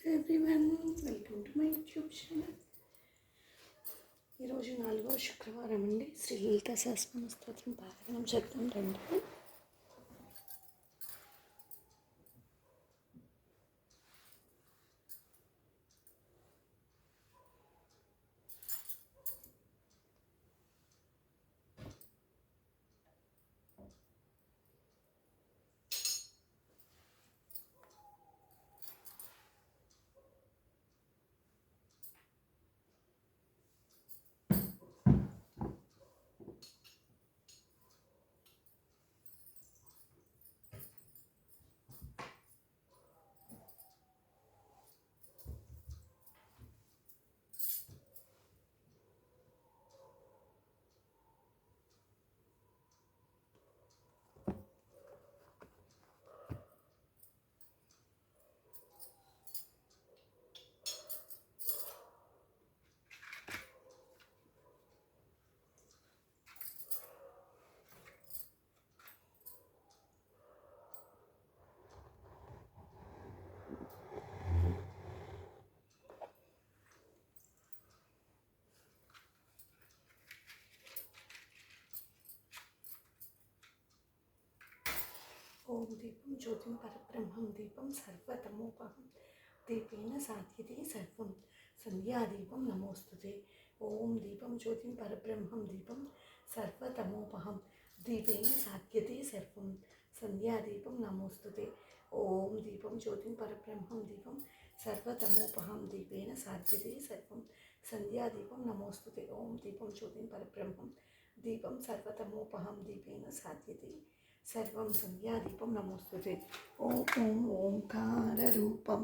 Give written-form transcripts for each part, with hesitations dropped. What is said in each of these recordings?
Everyone, welcome to my YouTube channel. ఈరోజు 4వ శుక్రవారం అండి. శ్రీ లలితా సహస్రనామ స్తోత్రం పారాయణం చేద్దాం రండి. ఓం దీపం జ్యోతిం పరబ్రహ్మం దీపం సర్వతమోపహం దీపేన సాధ్యతే సర్వం సంధ్యాదీపం నమోస్తుతే. ఓం దీపం జ్యోతిం పరబ్రహ్మం దీపం సర్వతమోపహం దీపేన సాధ్యతే సర్వం సంధ్యాదీపం నమోస్తుతే. ఓం దీపం జ్యోతిం పరబ్రహ్మం దీపం సర్వతమోపహం దీపేన సాధ్యతే సర్వం సంధ్యాదీపం నమోస్తుతే. ఓం దీపం జ్యోతిం పరబ్రహ్మం దీపం సర్వతమోపహం దీపేన సాధ్యతే సర్వం సంధ్యాదీపం నమోస్తుతే. ఓం ఓం ఓంకార రూపం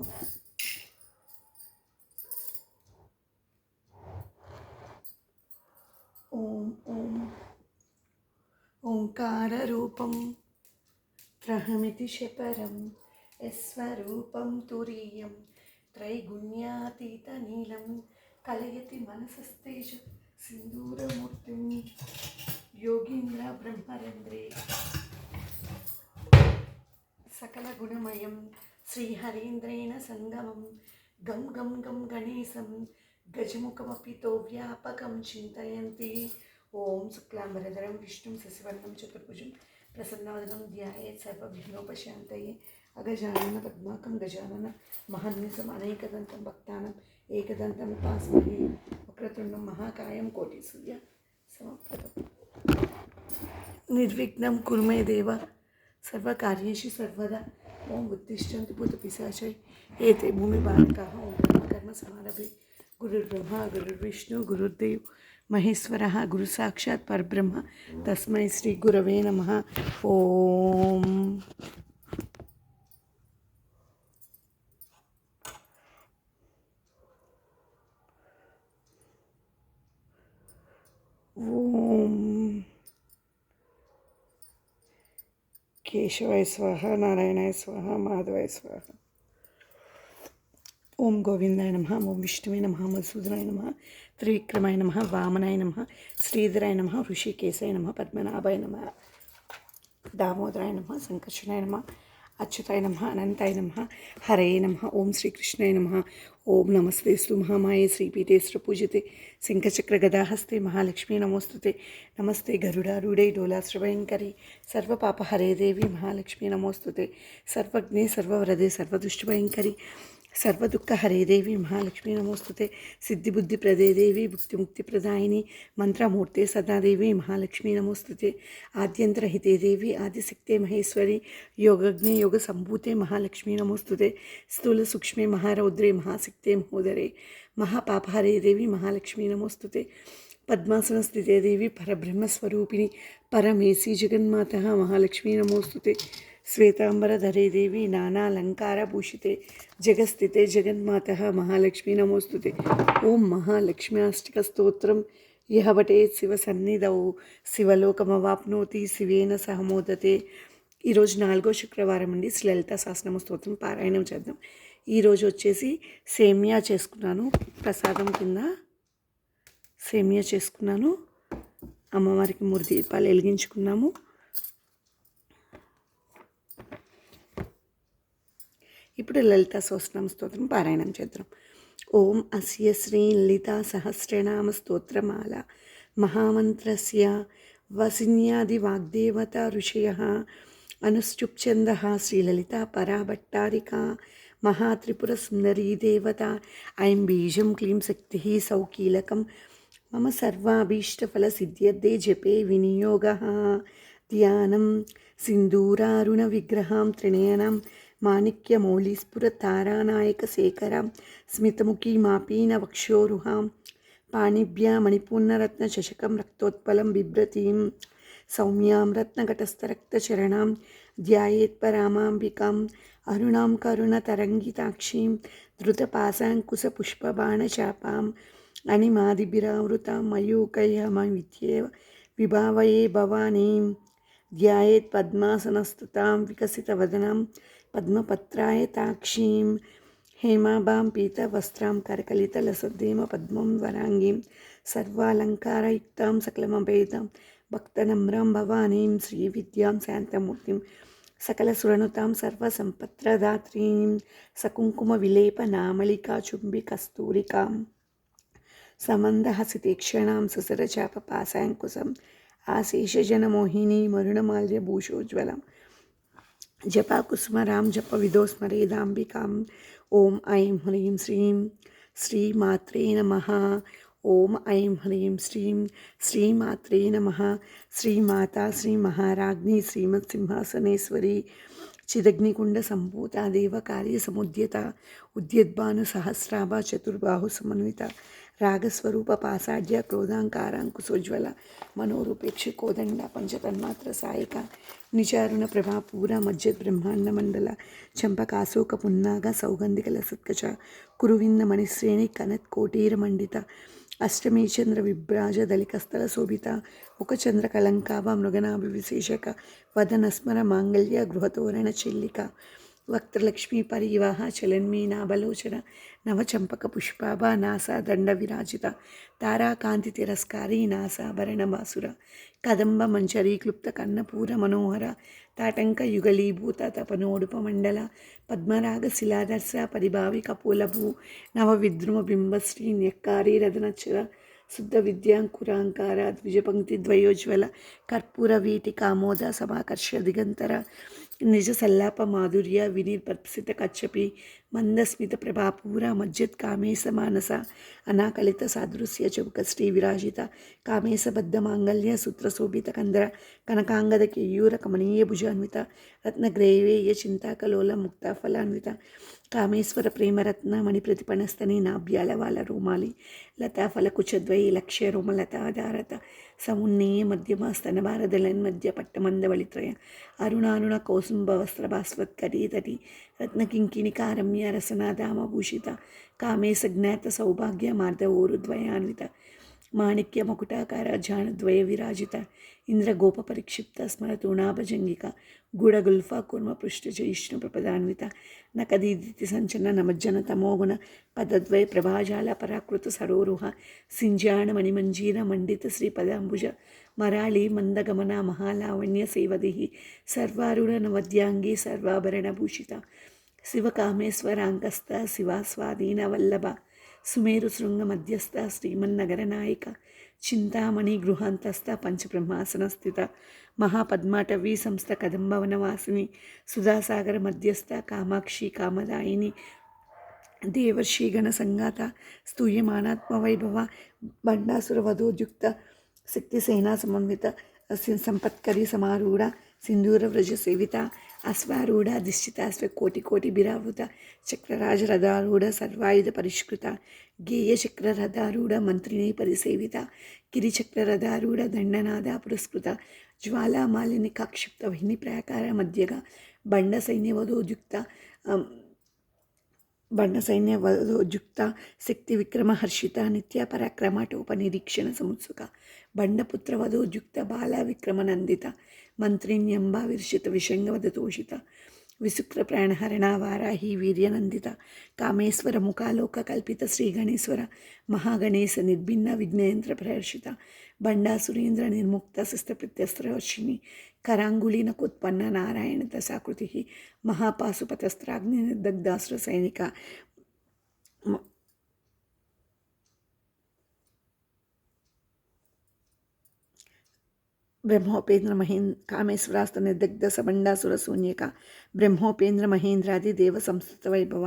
ఓం ఓం ఓంకార రూపం త్రహమితి శపరం యస్వరూపం తురీయం త్రైగుణ్యాతీత నీలం కలయతి మనసస్తేజ సింధూరమూర్తిం యోగీంద్ర బ్రహ్మరంద్రే సకల గుణమయం శ్రీహరీంద్రేణ సంగమం గం గం గం గణేశం గజముఖమపితో వ్యాపకం చింతయంతి. ఓం శుక్లాంబరధరం విష్ణుం శశివర్ణం చతుర్భుజం ప్రసన్నవదనం ధ్యాయేత్ సర్వవిఘ్నోపశాంతయే. అగజానన పద్మాకం గజానన మహర్నిశం అనేకదంతం భక్తానం ఏకదంతం ఉపాస్మహే. వక్రతుండం మహాకాయం కోటి సూర్య సమప్రభం. నిర్విఘ్నం కురు మే దేవ సర్వకార్యేషు సర్వదా. ఓం ఉత్తిష్టంతు భూతపిశాచై ఏతే భూమి బాలకాః. ఓం బ్రహ్మకర్మ సమారభే గురుర్బ్రహ్మ గురుర్విష్ణు గురుర్దేవ్ మహేశ్వరః గురు సాక్షాత్ పరబ్రహ్మ తస్మై శ్రీ గురవే నమః. ఓం ఓం కేశవాయ స్వాహ నారాయణాయ స్వాహ మాధవాయ స్వాహ. ఓం గోవిందాయ నమః. ఓం విష్ణువే నమః. మధుసూదనాయ నమః. త్రివిక్రమాయ నమః. వామనాయ నమః. శ్రీధరాయ నమః. ఋషికేశాయ నమః. పద్మనాభాయ నమః. దామోదరాయ నమః. సంకర్షణాయ నమః. అచ్యుతాయ నమః. అనంతాయ నమః. హరే నమః. ఓం శ్రీకృష్ణాయ నమః. ఓం నమస్తేస్తు మహామాయే శ్రీపీఠే పూజితే శంఖచక్ర గదాహస్తే మహాలక్ష్మీ నమోస్తుతే. నమస్తే గరుడారూఢే డోలాశ్రభయంకరి సర్వపాపహరే దేవి మహాలక్ష్మీ నమోస్తుతే. సర్వజ్ఞే సర్వవరదే సర్వదుష్టభయంకరి సర్వదుఃఖహరే దేవి మహాలక్ష్మీ నమోస్తుతే. సిద్ధిబుద్ధిప్రదే దేవి భుక్తిముక్తిప్రదాయిని మంత్రమూర్తే సదాదేవి మహాలక్ష్మీ నమోస్తుతే. ఆద్యంతరహితే దేవి ఆదిశక్తే మహేశ్వరి యోగజ్ఞే యోగ సంభూతే మహాలక్ష్మీ నమోస్తుతే. స్థూల సూక్ష్మే మహారౌద్రే మహాశక్తే మహోదరే మహాపాపహరే దేవి మహాలక్ష్మీ నమోస్తుతే. పద్మాసనస్థితే దేవి పరబ్రహ్మస్వరూపిణి పరమేసి జగన్మాత మహాలక్ష్మీ నమోస్తుతే. శ్వేతాంబరధరే దేవి నానాలంకారభూషితే జగస్థితే జగన్మాత మహాలక్ష్మీ నమోస్తుతే. ఓం మహాలక్ష్మ్యాష్టక స్తోత్రం యః పఠేత్ శివసన్నిధౌ శివలోకమవాప్నోతి శివేన సహ మోదతే. ఈరోజు 4వ శుక్రవారం అండి. శ్రీ లలితా సహస్రనామ స్తోత్రం పారాయణం చేద్దాం. ఈరోజు వచ్చేసి సేమియా చేసుకున్నాను. ప్రసాదం కింద సేమియా చేసుకున్నాను. అమ్మవారికి 3 దీపాలు వెలిగించుకున్నాము. ఇప్పుడు లలితా సహస్రనామ స్తోత్రం పారాయణం చేద్దాం. ఓం అస్య శ్రీ లలితా సహస్రనామ స్తోత్రమాల మహామంత్రస్య వసిన్యాది వాగ్దేవత ఋషయః అనుశ్చుప్ఛందః శ్రీలలితా పరాభట్టారికా महात्रिपुरसुन्दरी देवता ऐं बीजं क्लीं शक्तिः सौकीलकं मम सर्वाभीष्टफलसिद्ध्यर्थे जपे विनियोगः. ध्यानं सिन्दूरारुणविग्रहां त्रिनयनां माणिक्यमौलिस्फुरतारानायकशेखरां स्मितमुखीमापीनवक्षोरुहां पाणिभ्या मणिपूर्णरत्नचषकं रक्तोत्पलं बिभ्रतीं सौम्यां रत्नघटस्थरक्तचरणां ध्यायेत्परामाम्बिकाम् अरुणां करुणतरङ्गिताक्षीं धृतपाशाङ्कुशपुष्पबाणचापाम् अणिमादिभिरावृतां मयूकैर्मविद्येव विभावये भवानीं ध्यायेत् पद्मासनस्तुतां विकसितवदनां पद्मपत्रायताक्षीं हेमाभां पीतवस्त्रां करकलितलसद्देम पद्मं वराङ्गीं सर्वालङ्कारयुक्तां सकलमभेदां भक्तनम्रां भवानीं श्रीविद्यां शान्तमूर्तिं सकलसुरनुतां सर्वसम्पत्प्रदात्रीं सकुङ्कुमविलेपनामलिकाचुम्बिकस्तूरिकां समन्दहसितीक्षणां सुसरचापपाशाङ्कुशम् आशेषजनमोहिनी मरुणमाल्यभूषोज्ज्वलं जपाकुसुमरां जपविदो स्मरेदाम्बिकां. ॐ ऐं ह्रीं श्रीं श्रीमात्रे नमः. ओम ऐं ह्रीं श्रीं श्रीमात्रे नमः. श्रीमाता श्रीमहाराज्ञी श्रीमत्सिंहासनेश्वरी चिदग्निकुण्डसम्भूता देवकार्यसमुद्यता उद्यद्भानुसहस्राभा चतुर्बाहुसमन्विता रागस्वरूपपासाढ्य क्रोधाङ्काराङ्कुशोज्ज्वला मनोरूपेक्षि कोदण्ड पञ्चतन्मात्रसायिका निचारुणप्रभापूरा मज्जद्ब्रह्माण्डमण्डला चम्पकाशोकपुन्नाग सौगन्धिकलसत्कच कुरुविन्दमणिश्रेणि कनत्कोटीरमण्डिता अष्टमी चंद्र विभ्राज दलिकस्थल शोभिता मुखचंद्र कलंकाभ मृगनाभिविशेषक वदनस्मर मांगल्य गृहतोरण चिल्लिका वक्त्रलक्ष्मी परिवाह चलन्मीनाभलोचन नवचंपक पुष्पाभा नासा दंड विराजिता ताराकांति तिरस्कारी नासाभरण बासुरा कदंब मंचरी क्लुप्त कर्णपूर मनोहर ताटंक युगलीभूत तपनोडुपमंडल पद्मराग शिलादर्श परिभावी कपूलभू नव विद्रुम बिंबश्री न्यक्कारी रदनचर शुद्ध विद्यांकुरांकार द्विजपंक्ति द्वयोज्वल कर्पूर वीटिकामोद समाकर्ष दिगंतर निज सल्लाप माधुर्य विनिर्भर्सित कच्छपि मंदस्मित प्रभापूर मज्जत कामेश मानस अनाकलित सादृश्य चौक श्री विराजिता कामेश बद्ध मांगल्य सूत्र शोभित कंदर कनकांगद केयूर कमनीय भुजान्वित रत्नग्रैवेय चिंताकलोल मुक्ता फलान्वित कामेश्वर प्रेमरत्न मणिप्रतिपणस्तनी नाभ्यालवाल रोमाली लताफलकुचद्वयी लक्ष्य रोमलताधारत समुन्नीय मध्यम स्तनभारदलन्मध्य पट्टमन्दवलित्रय अरुणारुण कौसुम्ब वस्त्रभास्वत्करीतटी रत्नकिङ्किणिकारम्य रसनादामभूषिता कामेश ज्ञात सौभाग्य मार्दवोरुद्वयान्वित माणिक्य मकुटाकार जानुद्वय विराजित इंद्र गोप परिक्षिप्त स्मरतूणाभजंगिका गूढ़गुल्फा कूर्म पृष्ठज विष्णु प्रपदान्वित नकदीदिति संचन नमज्जन तमोगुण पदद्वय प्रभाजाल पराकृत सरोरुह सिंजाण मणिमंजीर मंडित श्रीपदांबुज मराळी मंदगमना महालावण्य सेवदिः सर्वारूढ़ नवद्यांगी सर्वाभरण भूषिता शिवकामेश्वरांकस्थ शिवास्वाधीन वल्लभ सुमेरु शृंग मध्यस्थ श्रीमन्नगर नायक चिंतामणि गृहांतस्थ पंचब्रह्मासन स्थित महापद्माटवी संस्थ कदंबवनवासिनी सुधासागर मध्यस्थ कामाक्षी कामदायिनी देवर्षिगण संगाता स्तूयमानात्मवैभव बंडासुर वधोद्युक्त शक्तिसेना समन्वित संपत्करी समारूढ़ सिंदूर व्रज सेविता अश्वारूढ़ अधिष्ठिताश्व कोटि कोटि बिरावृत चक्रराज रथारूढ़ सर्वायुध परिष्कृत गेय चक्र रथारूढ़ मंत्रिणी परिसेविता गिरिचक्र रथारूढ़ दंडनाद पुरस्कृत ज्वाला मालिनी काक्षिप्त वहिनी प्राकार मध्यग बंड सैन्यवधोद्युक्त शक्ति विक्रम हर्षिता नित्य पराक्रमटोपनिरीक्षण समुत्सुका बंडपुत्र वधोद्युक्त बाला विक्रम नंदिता मंत्रिण्यंबा विर्षित विषंगवद तोषिता विशुक्रप्राणहरणा वाराही वीर्यनन्दिता कामेश्वरमुखालोककल्पित श्रीगणेश्वर महागणेश निर्भिन्न विघ्नेन्द्रप्रहर्षिता बण्डासुरेन्द्रनिर्मुक्तशिस्तप्रत्यस्त्रवर्षिणि कराङ्गुलीनकोत्पन्न नारायणदशाकृतिः महापाशुपतस्त्राग्निदग्धास्त्रसैनिका ब्रह्मोपेन्द्र महेन्द्र कामेश्वरास्त निर्दग्ध सबंडासुर शून्यका ब्रह्मोपेन्द्र महेन्द्रादि देव संस्कृत वैभव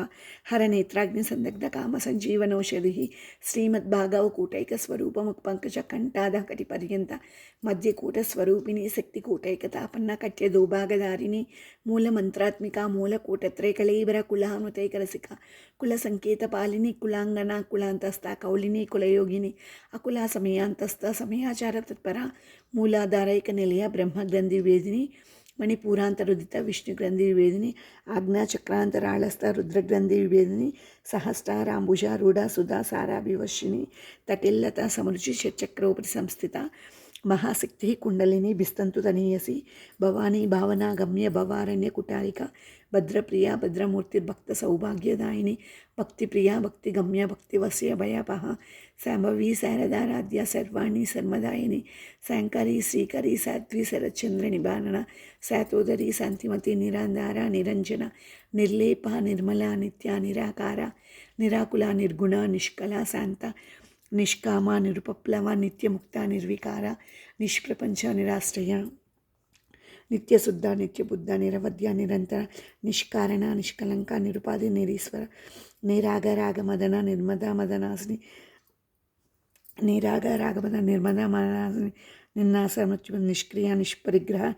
हर नेत्राग्नि संदग्ध काम संजीवनौषधि श्रीमद्भागव कूटैक स्वरूप मुक्पंकज कंठाद कटि पर्यंत मध्य कूट स्वरूपिणी शक्ति कूटैक तापन्न कट्य दोभागधारिणी मूल मंत्रात्मिका मूल कूटत्रैकलैबर कुलानुतैक रसिका कुल संकेत पालिनी कुलांगना कुलांतस्था कौलिनी कुलयोगिनी अकुला समयांतस्थ समयाचार तत्परा मूलाधारैक निलय ब्रह्म ग्रंथि वेदिनी मणिपूरांतरुदित विष्णु ग्रंथि विवेदिनी आज्ञा चक्रांतराळस्थ रुद्र ग्रंथि विवेदिनी सहस्रारांबुजारूढ़ सुधा साराभिवर्षिणी तटिल्लता समरुचि षट्चक्रोपरि संस्थिता महाशक्ति कुंडलिनी बिस्तंतु तनीयसी भवानी भावना गम्य भवारण्य कुटारिका भद्रप्रिया भद्रमूर्ति भक्त सौभाग्यदायिनी भक्तिप्रिया भक्तिगम्य भक्तिवश्य भयापहा शांभवी शारदाराध्या सर्वाणी सर्वदायिनी शंकरी श्रीकरी साध्वी शरच्चंद्र निबारणा शातोदरी शांतिमती निराधारा निरंजना निर्लेपा निर्मला नित्या निराकारा निराकुला निर्गुणा निष्कला शांता निष्कामा निरुपप्लवा नित्यमुक्ता निर्विकारा निष्प्रपंच निराश्रया नित्यशुद्ध नित्यबुद्ध निरवध्य निरंतर निष्कारण निष्कलंका निरुपाधि निरीश्वर निरागरागमदन निर्मदा मदनासिनी निरागरागमदन निर्मदा मदनासिनी निन्नास मृत्यु निष्क्रिया निष्परिग्रह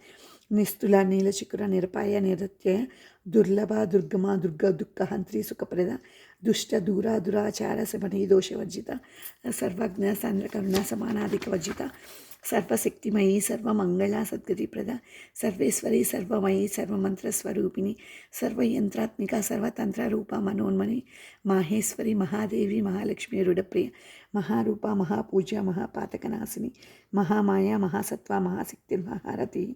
निस्तुला नीलचिकुरा निरपाय निरत्यय दुर्लभ दुर्गमा दुर्ग दुःखहंत्री सुखप्रदा दुष्ट दूरा दुराचार समनी दोषवर्जिता सर्वज्ञ सांद्र करुणा समानाधिक वर्जिता सर्वशक्तिमयी सर्वमंगला सद्गतिप्रदा सर्वेश्वरी सर्वमयी सर्वमंत्रस्वरूपिणी सर्वयंत्रात्मिका सर्वतंत्ररूपा मनोन्मणि माहेश्वरी महादेवी महालक्ष्मी रुडप्रिय महारूपा महापूज्या महापातकनाशिनी महामाया महासत्वा महाशक्तिर्महारथी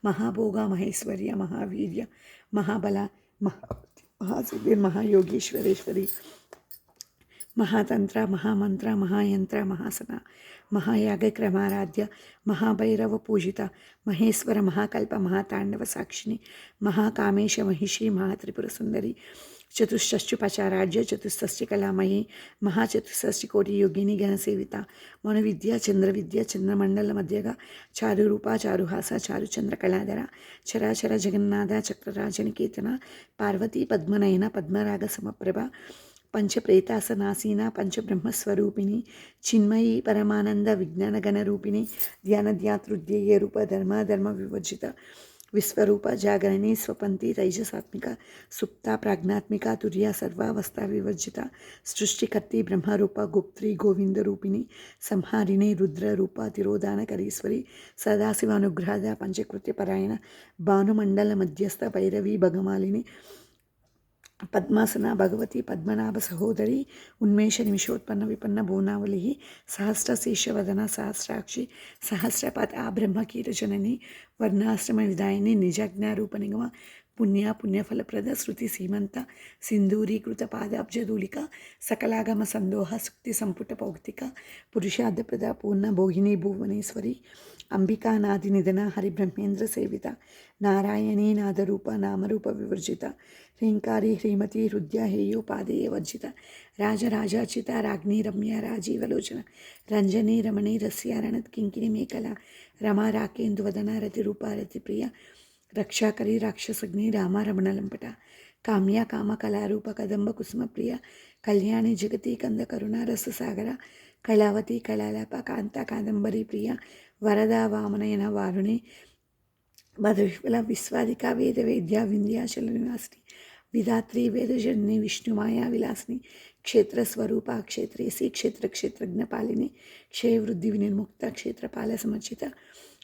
महाभोगा महेश्वर्य महावीर्य महाबला महासिद्धिर्महायोगीश्वरेश्वरी महातंत्र महामंत्र महायंत्र महासना महायागक्रमाराध्य महाभैरव पूजिता महेश्वर महाकल्प महातांडव साक्षिणी महाकामेश महिषी महात्रिपुरसुंदरी चतुष्षष्टुपचाराज्य चतुष्षष्टिकलामयी महाचतुष्षष्टिकोटि योगिनी गणसेविता मनोविद्या चंद्रविद्या चंद्रमंडल मध्यगा चारुरूपा चारुहासा चारुचंद्रकलाधरा चराचर जगन्नाथ चक्रराजनिकेतना पार्वती पद्मनयना पद्मराग समप्रभा पंचप्रेतासनासीना पंचब्रह्मस्वरूपिणी चिन्मयी परमानंद विज्ञानगणरूपिणी ध्यानध्यातृध्येय रूप धर्म धर्म विवर्जित विश्वरूप जागरणी स्वपंती तैजसात्मिका सुप्ता प्राज्ञात्मिका तुर्या सर्वावस्था विवर्जिता सृष्टिकर्ती ब्रह्मरूपा गुप्त्री गोविंदरूपिणी संहारिणी रुद्ररूपा तिरोधानकरीश्वरी सदाशिवानुग्रहदा पंचकृत्यपरायण भानुमंडल मध्यस्थ भैरवी भगमालिनी पद्मासना भगवती पद्मनाभ सहोदरी उन्मेष निमिषोत्पन्न विपन्न भुवनावली सहस्रशीर्षवदना सहस्राक्षी सहस्रपाद आब्रह्मकीरजननी वर्णाश्रम विदायिनी निजज्ञारूप निगम पुण्या पुण्यफलप्रद श्रुति सीमंत सिंधूरीकृत पादाब्जधूलिका सकलागम संदोह सुक्ति संपुट पौक्तिका पुरुषार्थप्रदा पूर्ण भोगिनी भुवनेश्वरी अंबिकानादि निधना हरिब्रह्मेन्द्र सेविता नारायणी नादरूप नामरूप विवर्जिता ह्रींकारी ह्रीमती हृदया हेयोपादेय वर्जिता राजराजाचिता राज्ञी रम्या राजीवलोचना रंजनी रमणी रस्या रणत किंकिणी मेखला रमा राकेन्दुवदना रतिरूपा रतिप्रिया रक्षाकरी राक्षसग्नि रामा रमणलंपटा काम्या काम कलारूप कदंब कुसुम प्रिया कल्याणी जगती कंद करुणा रससागरा कलावती कलालाप कांता कादंबरी प्रिया वरदा वामनयन वारुणी भद्रविफला विश्वादिका वेद वेद्या विंध्याचल निवासिनी विधात्री वेदजननी विष्णुमाया विलासिनी क्षेत्र स्वरूपा क्षेत्रेसी क्षेत्र क्षेत्रज्ञ पालिनी क्षयवृद्धि विनिर्मुक्ता क्षेत्रपाल समर्चिता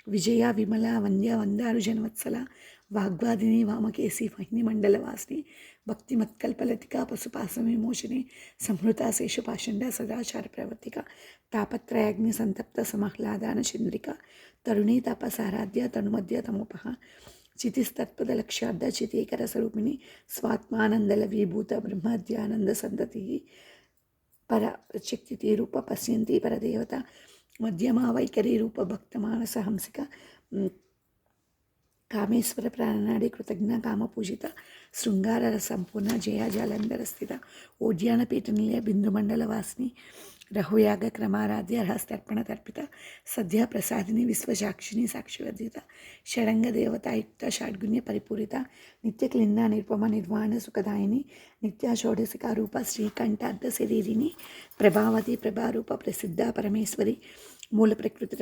विजया विमला वंद्या वंदारुजनवत्सला वाग्वादिनी वामकेसी वहिनी मंडलवासिनी भक्तिमत्कल्पलतिका पशुपाशविमोचनी संहृता शेषपाषण्डा सदाचार प्रवर्तिका तापत्रयाग्नि संतप्त समाह्लादान चंद्रिका तरुणी तापसाराध्या तनुमध्य तमोपहा చితిస్తత్పదలక్ష్యార్థ చితీకరస్వరూపిణి స్వాత్మానందలవీభూత బ్రహ్మధ్యానంద సంతతి పర ప్రత్యక్తి రూప పశ్యంతి పరదేవత మధ్యమా వైఖరి రూప భక్తమానస హంసిక కామేశ్వర ప్రాణనాడి కృతజ్ఞ కామపూజిత శృంగార సంపూర్ణ జయాజాలంధర స్థిత ఓడ్యానపీఠ నిలయ బిందుమండల వాసిని రహుయాగ క్రమారాధ్య రహస్తర్పణ తర్పిత సద్య ప్రసాదిని విశ్వసాక్షిని సాక్షివర్జిత షడంగ దేవతాయుక్త షాడ్గుణ్య పరిపూరిత నిత్యక్లిన్న నిరుపమ నిర్వాణ సుఖదాయిని నిత్య షోడశికా రూప శ్రీకంఠార్థ శరీరిని ప్రభావతి ప్రభారూప ప్రసిద్ధ పరమేశ్వరి మూల ప్రకృతి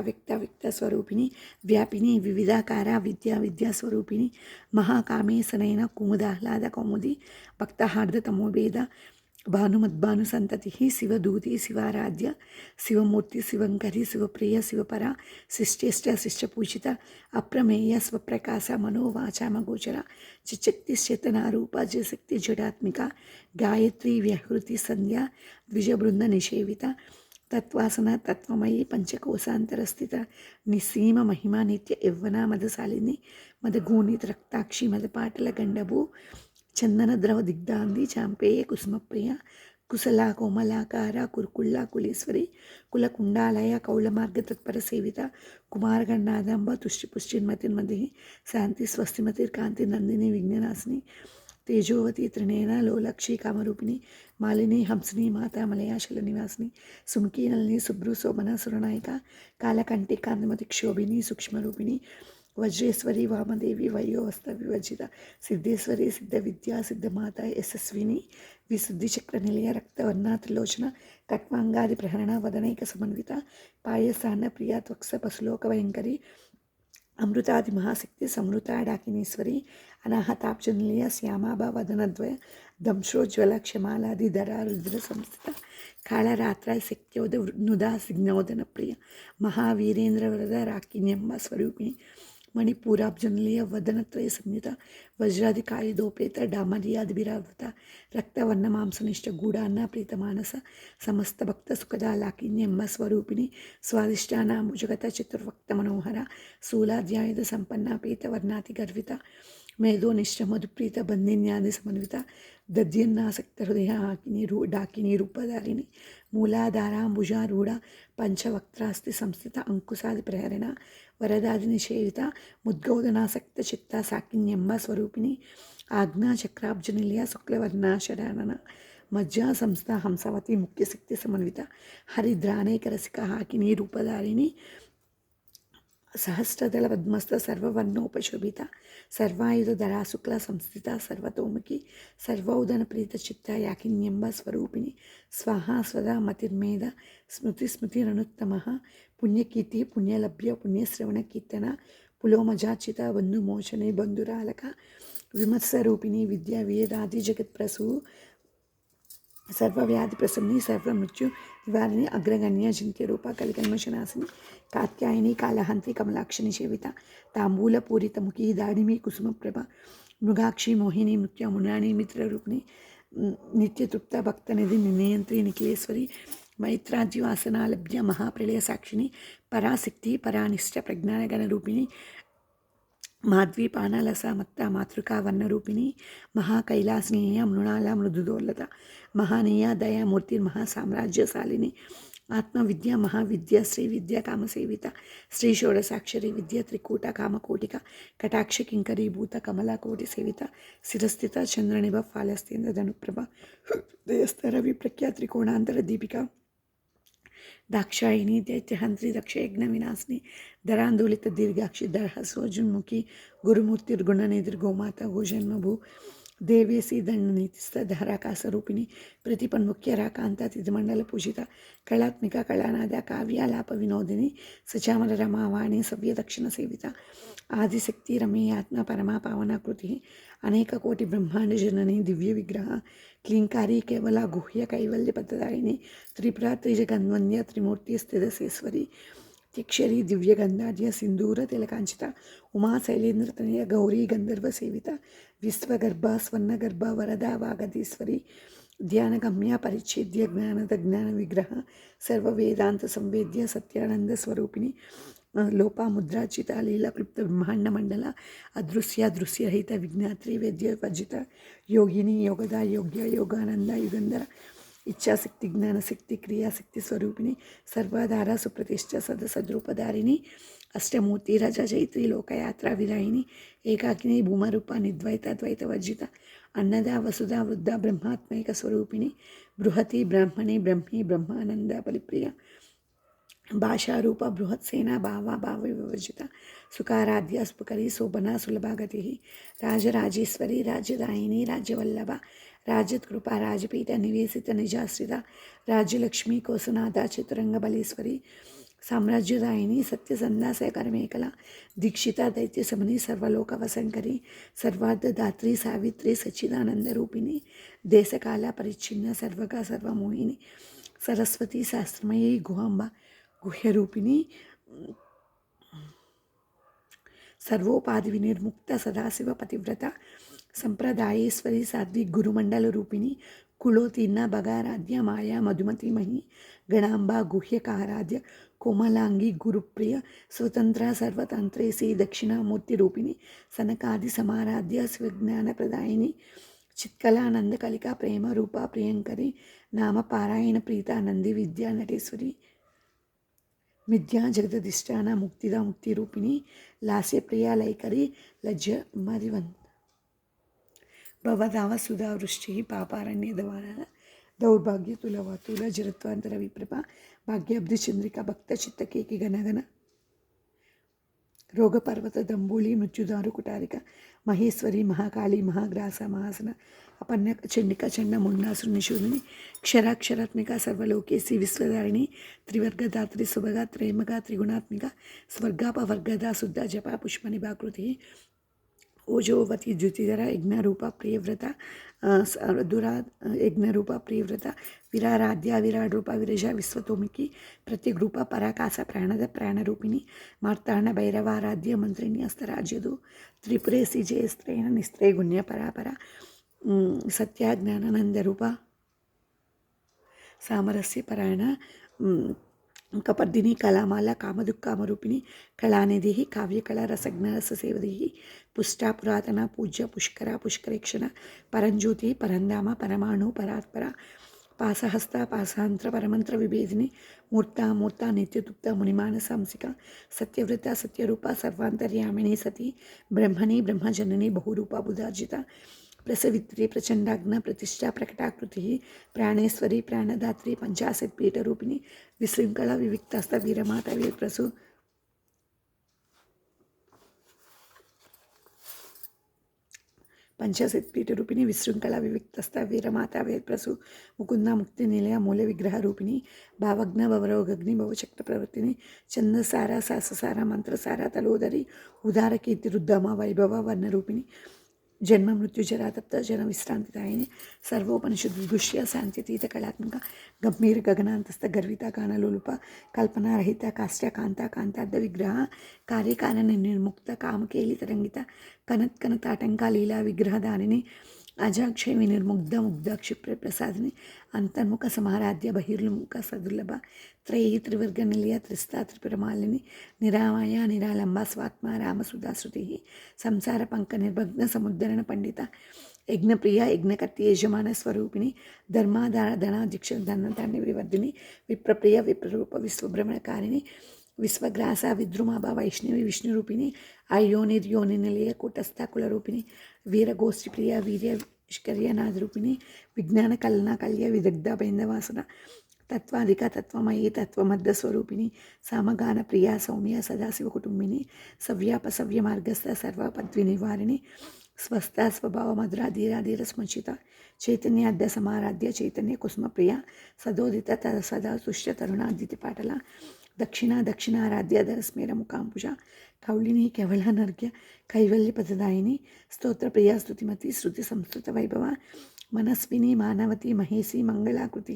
వ్యక్త స్వరూపిణి వ్యాపిని వివిధాకార విద్యా స్వరూపిణి మహాకామేశనైన కుముదాహ్లాద కౌముది భక్తహార్ద తమోభేద భానుమద్భాను సంతతి శివదూతి శివారాధ్య శివమూర్తి శివంకరి శివప్రియ శివపర శిష్టేష్ట శిష్టపూజిత అప్రమేయ స్వప్రకాశ మనోవాచామగోచర చిచ్చక్తిశ్చేతనారూప జశక్తి జడాత్మిక గాయత్రి వ్యహృతి సంధ్య ద్విజబృంద నిషేవిత తత్వాసన తత్వమయీ పంచకోశాంతరస్థిత నిస్సీమ మహిమ నిత్య యవ్వన మదశాలిని మదగూణిత రక్తాక్షి మదపాటల గండభూ చందన ద్రవ దిగ్ధాంది చాంపేయ కుసుమప్రియ కుశలా కోమలాకార కురుకుళ్ళ కులేశ్వరి కులకుండాలయ కౌళమార్గ తత్పర సేవిత కుమారగణాదంబ తుష్టిపుష్టిర్మతిర్మది శాంతి స్వస్తిమతిర్కాంతి నందిని విఘ్ననాశిని తేజోవతి త్రినేన లోలక్షి కామరూపిణి మాలిని హంసిని మాతా మలయాశల నివాసిని సుముఖీ నలిని శుభ్రు శోభన సురనాయిక కాలకంటి కాంతిమతి క్షోభిని సూక్ష్మరూపిణి వజ్రేశ్వరి వామదేవి వయోవస్థ వివర్జిత సిద్ధేశ్వరి సిద్ధ విద్యా సిద్ధమాత యశస్విని విశుద్ధి చక్ర నిలయ రక్తవర్ణ త్రిలోచన కట్వాంగాది ప్రహరణ వదనైక సమన్విత పాయసాన్న ప్రియ త్వక్స పశులోక భయంకరి అమృతాది మహాశక్తి సమృత డాకినీశ్వరి అనాహతాబ్జనిలయ శ్యామాభ వదనద్వయ దంశ్రోజ్వల క్షమాలాది ధరా రుద్ర సంస్థిత కాళరాత్ర శక్త్యోద నుదా సిగ్నోదన ప్రియ మహావీరేంద్ర వరద రాకిన్యమ్మ స్వరూపిణి మణిపూరాబ్జనిలయ వదనత్రయ సంయుత వజ్రాధికాయుధోపేత డామర్యాదిభిరావృత రక్తవర్ణ మాంసనిష్ట గూఢాన్న ప్రీతమానస సమస్త భక్త సుఖదా లాకిన్యమ్మ స్వరూపిణి స్వాదిష్టానాంబుజగత చతుర్వక్త మనోహర శూలాధ్యాయుధ సంపన్న పీతవర్ణాతి గర్విత మేధోనిష్ట మధుప్రీత బంధిన్యాది సమన్విత దద్యన్నాసక్త హృదయ డాకిని రూపధారిణి మూలాధారాంబుజారూఢ పంచవక్త్రాస్తి సంస్థిత అంకుశాది ప్రహరణ వరదాది నిషేవిత ముద్గౌదనాసక్త చిత్త సాకిన్యమ్మ స్వరూపిణి ఆజ్ఞా చక్రాబ్జనిలయ శుక్లవర్ణాశరణన మజ్జా సంస్థ హంసవతి ముఖ్యశక్తి సమన్విత హరిద్రానేక రసిక హాకిని రూపధారిణి సహస్రదళ పద్మస్థ సర్వవర్ణోపశోభిత సర్వాయుధధరా శుక్ల సంస్థిత సర్వతోముఖి సర్వౌదన ప్రీత చిత్త యాకిన్యంబ స్వరూపిణి స్వాహా స్వదా మతిర్మేధ స్మృతిరనుత్తమ పుణ్యకీర్తి పుణ్యలభ్య పుణ్యశ్రవణ కీర్తన పులోమజాచిత బంధుమోచనే బంధురాలక విమత్సరూపిణి విద్యా వేదాది జగత్ప్రసూ సర్వవ్యాధి ప్రసన్ని సర్వమృత్యు నివారిణి అగ్రగణ్య చింత్య రూప కలికల్మషనాశిని కాత్యాయని కాళహంత్రి కమలాక్షిని సేవిత తాంబూల పూరితముఖి దాడిమి కుసుమప్రభ మృగాక్షి మోహిని నృత్య మునాని మిత్రరూపిణి నిత్యతృప్త భక్తనిధి నినయంత్రి నిఖిలేశ్వరి మైత్రాద్యువాసనాలభ్య మహాప్రళయ సాక్షిని పరాశక్తి పరానిష్ట ప్రజ్ఞానగణ రూపిణి మాధ్వీపానలస మత్త మాతృకా వర్ణరూపిణి మహాకైలాసనీయ మృణాల మృదుదోల్లత మహానీయ దయామూర్తిర్మహాసామ్రాజ్యశాలిని ఆత్మవిద్య మహావిద్య శ్రీ విద్య కామసేవిత శ్రీ షోడసాక్షరి విద్య త్రికూట కామకోటిక కటాక్ష కింకరీభూత కమలాకోటి సేవిత శిరస్థిత చంద్రనిభ ఫాలస్తేంద్ర ధనుప్రభ దయస్థర విప్రఖ్య త్రికోణాంతర దీపిక దాక్షాయిని దైత్యహంత్రి దక్షయజ్ఞ వినాశిని ధరాందోళిత దీర్ఘాక్షి దర్హసోజున్ముఖి గురుమూర్తిర్గుణనిధిర్ గోమాత గోజన్మభూ దేవేసి దండనీతిస్థ ధారాకాశరూపిణి ప్రతిపన్ముఖ్య రాకాంత తిథిమండల పూజిత కళాత్మిక కళానాద కావ్యాలాప వినోదిని సచామర రమావాణి సవ్యదక్షిణ సేవిత ఆదిశక్తి రమేయాత్మ పరమా పావనాకృతి అనేక కోటి బ్రహ్మాండ జనని దివ్య విగ్రహ క్లీంకారి కేవల గుహ్య కైవల్య పద్ధదాయిని త్రిపుర త్రిజగన్వంద్య త్రిమూర్తి స్థితసేశ్వరి తిక్షరి దివ్యగంధార్య సింధూర తిలకాంచిత ఉమా శైలేంద్రతనయ గౌరీ గంధర్వ సేవిత విశ్వగర్భ స్వర్ణగర్భ వరదా వాగదీశ్వరి ధ్యానగమ్య పరిచ్ఛేద్య జ్ఞాన విగ్రహ సర్వవేదాంత సంవేద్య సత్యానంద స్వరూపిణి లోపాముద్రాచిత లీలాక్లుప్త బ్రహ్మాండమండల అదృశ్య దృశ్యరహిత విజ్ఞాత్రి వేద్య వర్జిత యోగిని యోగద యోగ్య యోగానంద యుగంధర ఇచ్ఛాశక్తి జ్ఞానశక్తి క్రియాశక్తి స్వరూపిణి సర్వాధార సుప్రతిష్ఠ సదసద్రూపధారిణి అష్టమూర్తి రజ చైత్రి లోకయాత్ర విరాయిని ఏకాకిని భూమరూప నిర్ద్వైత ద్వైత వర్జిత అన్నద వసుధ వృద్ధ బ్రహ్మాత్మైక స్వరూపిణి బృహతి బ్రాహ్మణి బ్రహ్మి బ్రహ్మానంద బలిప్రియ భాషారూప బృహత్సేన భావ వివర్జిత సుకారాధ్య స్ఫుకరి శోభన సులభాగతి రాజరాజేశ్వరి రాజ్యదాయిని రాజ్యవల్లభ రాజత్కృప రాజపీఠ నివేశిత నిజాశ్రిత రాజ్యలక్ష్మి కోసనాథ చతురంగ బలేశ్వరి సామ్రాజ్యదాయిని సత్యసందా శేఖరమేకల దీక్షిత దైత్యశమని సర్వలోక వశంకరి సర్వార్థదాత్రి సావిత్రి సచ్చిదానంద రూపిణి దేశకాల పరిచ్ఛిన్న సర్వగా సర్వమోహిని సరస్వతి శాస్త్రమయీ గుహాంబ గుహ్యరూపిణి సర్వోపాధి వినిర్ముక్త సదాశివ పతివ్రత సంప్రదాయేశ్వరి సాత్విక్ గురుమండల రూపిణి కులోతీర్ణ భగారాధ్య మాయా మధుమతిమహి గణాంబ గుహ్యకారాధ్య కోమలాంగి గురుప్రియ స్వతంత్ర సర్వతంత్రేసి దక్షిణామూర్తి రూపిణి సనకాది సమారాధ్య శివజ్ఞాన ప్రదాయిని చిత్కలానంద కలికా ప్రేమ రూప ప్రియంకరి నామ పారాయణ ప్రీత నంది విద్యా నటేశ్వరి మిథ్యా జగదధిష్టాన ముక్తిద ముక్తి రూపిణి లాస్యప్రియ లైకరి లజ్జ మరివంత భవదావ సుధా వృష్టి పాపారణ్య దవాన దౌర్భాగ్య తులవతుల జరత్వాంతర విప్రభ భాగ్యాబ్ది చంద్రిక భక్త చిత్తకేకి గణగణ రోగపర్వత దంబూలి మృత్యుదారు కుటారిక మహేశ్వరి మహాకాళి మహాగ్రాస మహాసన అపర్ణ చండిక చండ ముండాసు నిషూదిని క్షరాక్షరాత్మిక సర్వలోకేసి విశ్వధారిణి త్రివర్గదాత్రి శుభగా త్రేమగా త్రిగుణాత్మిక స్వర్గాపవర్గద శుద్ధ జప పుష్పని బాకృతి ఓజోవతి ద్యుతిధర యజ్ఞరూప ప్రియవ్రత దురా యజ్ఞరూప ప్రియవ్రత విరారాధ్య విరాట్ రూప విరజ విశ్వతోమికి ప్రత్యగ్రూప పరాకాశ ప్రాణద ప్రాణరూపిణి మార్తాండ భైరవారాధ్య మంత్రిణి అస్తరాజ్యదు త్రిపురేసి జయస్త్రేణ నిస్త్రే గుణ్య పరాపర సత్యాజ్ఞానానందరూప సామరస్య పరాయణ కపర్దిని కళామాల కామదుఃఖామరూపిణి కళానిధి కావ్యకళా రసజ్ఞరససేవది పుష్టా పురాతన పూజ్య పుష్కర పుష్కరేక్షణ పరంజ్యోతి పరంధామ పరమాణు పరాత్పర పాసహస్త పాసాంత్ర పరమంత్ర విభేదిని మూర్త నిత్యదుప్త మునిమానసాంసిక సత్యవ్రత సత్యరూప సర్వాంతర్యామిని సతి బ్రహ్మణి బ్రహ్మజనని బహురూప బుధార్జిత ప్రసవిత్రి ప్రచండాగ్న ప్రతిష్ఠా ప్రకటాకృతి ప్రాణేశ్వరి ప్రాణదాత్రి పంచాశత్పీఠరూపిణి విశృంఖళ వివిక్తస్థ వీరమాత వీరప్రసు పంచాశత్పీఠరూపిణి విశృంఖళ వివిక్తస్థ వీరమాత వీరప్రసు ముకుంద ముక్తి నిలయ మూల విగ్రహ రూపిణి భావగ్న భవరోగగ్ని భవచక్ర ప్రవృత్తిని చందసార శాససార మంత్రసార తలోదరి ఉదార కీర్తి రుద్దామ వైభవ వర్ణరూపిణి జన్మ మృత్యుజరా తప్త జన విశ్రాంతిదాయిని సర్వోపనిషద్గుష్య శాంత్యతీత కళాత్మక గంభీర గగనాంతస్థ గర్విత గానలోలుప కల్పనారహిత కాష్ట్య కాంత కాంతార్థ విగ్రహ కార్యకారణ నిర్ముక్త కామకేలి తరంగిత కనత్కనతాటంక లీలా విగ్రహదారిని అజాక్షయ వినిర్ముగ్ధ ముగ్ధ క్షిప్ర ప్రసాదిని అంతర్ముఖ సమారాధ్య బహిర్ముఖ సదుర్లభ త్రయీ త్రివర్గ నిలయ త్రిస్తా త్రిపురమాలిని నిరామయ నిరాలంబ స్వాత్మ రామసుధాశ్రుతి సంసార పంక నిర్భగ్న సముద్ధరణ పండిత యజ్ఞప్రియ యజ్ఞకర్తి యజమాన స్వరూపిణి ధర్మాధార ధనాధ్యక్ష ధనధాన్య వివర్ధిని విప్రప్రియ విప్రరూప విశ్వభ్రమణకారిణి విశ్వగ్రాస విద్రుమాభ వైష్ణవి విష్ణురూపిణి అయోనిర్యోని నిలయ కూటస్థ కులరూపిణి వీరగోష్ఠిప్రియ వీర్యష్కర్యనాథరూపిణి విజ్ఞాన కలన కళ్య విదగ్ధ బైందవాసన తత్వాధిక తత్వమయీ తత్వమద్ద స్వరూపిణి సామగాన ప్రియ సౌమ్య సదాశివ కుటుంబిని సవ్యాప సవ్య మార్గస్థ సర్వపద్వి నివారిణి స్వస్థ స్వభావ మధుర ధీర స్మచిత చైతన్యాద్య సమారాధ్య చైతన్య కుసుమప్రియ సదోదిత సదా తుష్ట తరుణాదితి పాటల దక్షిణారాధ్య ధరస్మేర ముఖాంబుజ కౌళిని కేవలానర్ఘ్య కైవల్య పదదాయిని స్తోత్రప్రియ స్తుతిమతి శృతి సంస్కృత వైభవ మనస్విని మానవతి మహేసి మంగళాకృతి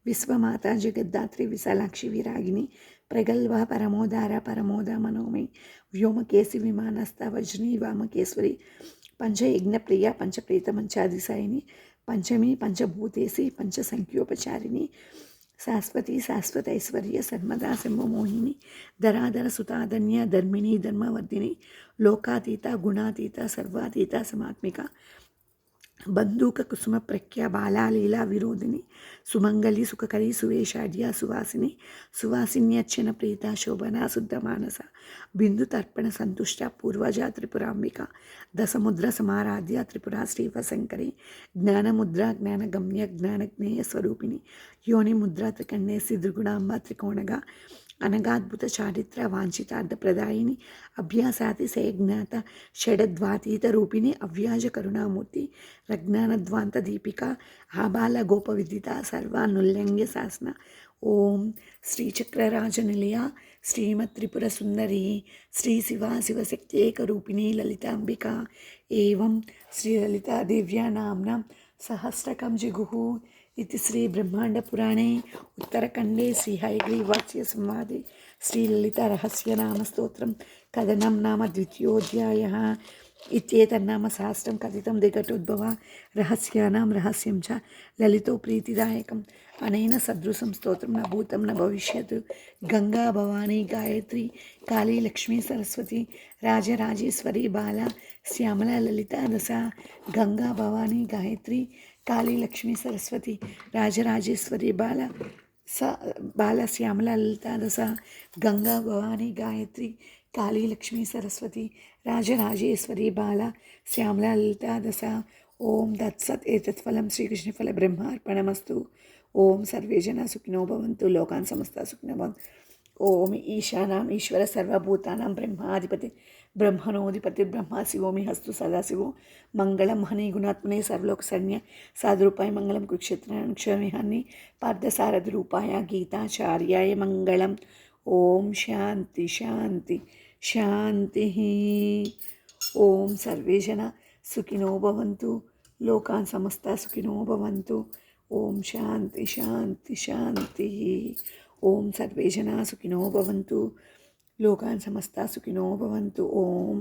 విశ్వమాత జగద్ధాత్రి విశాలాక్షి విరాగిని ప్రగల్భ పరమోదార పరమోద మనోమయి వ్యోమకేసి విమానస్థ వజ్ని వామకేశ్వరి పంచయజ్ఞప్రియ పంచప్రీత మంచాదిశాయిని పంచమి పంచభూతేసి పంచసంఖ్యోపచారిణి శాశ్వతి శాశ్వతైశ్వర్య సన్మదా శంభమోహిని ధరాధర సుతాధన్య ధర్మిణి ధర్మవర్ధిని లోకాతీత గుణాతీత సర్వాతీత సమాత్మిక బంధూక కుసుమ ప్రఖ్య బాలాలీలా విరోధిని సుమంగళి సుఖకరి సువేషాఢ్య సువాసిని సువాసిన్యర్చన ప్రీత శోభన శుద్ధ మానస బిందు తర్పణ సంతుష్ట పూర్వజ త్రిపురాంబిక దశముద్ర సమారాధ్య త్రిపుర శ్రీవశంకరి జ్ఞానముద్ర జ్ఞానగమ్య జ్ఞానజ్ఞేయ స్వరూపిణి యోని ముద్ర త్రికణ్ణేసి త్రిగుణాంబ త్రికోణగా అనగాద్భుత చారిత్ర వాంఛితార్థ ప్రదాయిని అభ్యాసాతి సేజ్ఞాత షడద్వాతీత రూపిణి అవ్యాజ కరుణామూర్తి రజ్ఞానద్వాంత దీపిక ఆబాల గోప విదిత సర్వానుల్లంఘ్య శాసన ఓం శ్రీచక్రరాజనిలయ శ్రీమత్ త్రిపుర సుందరి శ్రీ శివశక్త్యేకరూపిణి లలితాంబిక ఏవం శ్రీలలితాదేవ్యా నామ్నా సహస్రకం జిగుః इति श्री ब्रह्मांड पुराणे उत्तरखंडे श्री हयग्रीवाच्य संवादे श्रीललिता रहस्य नाम स्तोत्रम कथनं नाम द्वितीयोऽध्यायः इत्येतन्नाम सहस्रं कथितं दिगटोद्भव रहस्यानां रहस्यं च ललितो प्रीतिदायकम् अनेन सदृशं स्तोत्रं न भूतं न भविष्यत् गंगा भवानी गायत्री काली लक्ष्मी सरस्वती राजराजेश्वरी बाला श्यामला ललिता दशा गंगा भवानी गायत्री काली लक्ष्मी सरस्वती राजराजेश्वरी बाला श्यामला ललिता दशा गंगा भवानी गायत्री काली लक्ष्मी सरस्वती राजराजेश्वरी बाला श्यामला ललिता दशा ओम तत्सत् एतत् फलं श्रीकृष्णफल ब्रह्मार्पणमस्तु ओम सर्वे जना सुखिनो भवन्तु लोकान् समस्ता सुखिनो भवन्तु ओम ईशानाम् ईश्वर सर्वभूतानां ब्रह्माधिपति ब्रह्मणोऽधिपति ब्रह्मा शिवोमि हस्तु सदाशिवो मंगलम हनि गुणात्मने सर्वलोक शरण्य साधुरूपाय मंगलम कुरुक्षेत्रक्षरविहानि पार्थसारथि रूपाय गीताचार्याय मंगलम ओम शांति शांति शांति ओम सर्वे जना सुखिनो भवन्तु लोकान् समस्ता सुखिनो भवन्तु ओम शांति शांति शांति ओम सर्वे जना सुखिनो भवन्तु लोकान् समस्ता सुखिनो भवन्तु ओम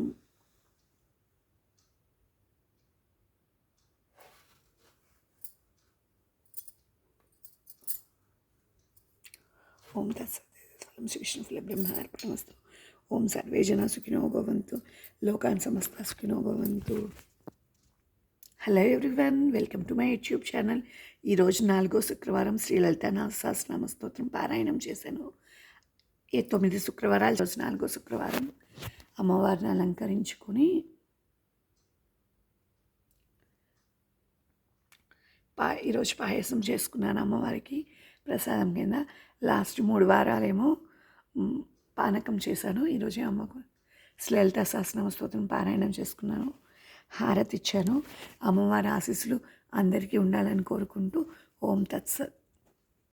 ओम तत्सत् श्रीकृष्णफल ब्रह्मार्पणमस्तु ओम सर्वे जना सुखिनो भवन्तु लोकान् समस्ता सुखिनो भवन्तु hello everyone welcome to my YouTube channel. ఈరోజు 4వ శుక్రవారం శ్రీ లలితా సహస్రనామ స్తోత్రం పారాయణం చేశాను. 9 శుక్రవారాలు రోజు 4వ శుక్రవారం అమ్మవారిని అలంకరించుకొని ఈరోజు పాయసం చేసుకున్నాను అమ్మవారికి ప్రసాదం కింద. లాస్ట్ 3 వారాలేమో పానకం చేశాను. ఈరోజు అమ్మకు శ్రీ లలితా సహస్రనామ స్తోత్రం పారాయణం చేసుకున్నాను, హారతి ఇచ్చాను. అమ్మవారి ఆశీస్సులు అందరికీ ఉండాలని కోరుకుంటూ ఓం తత్సత్.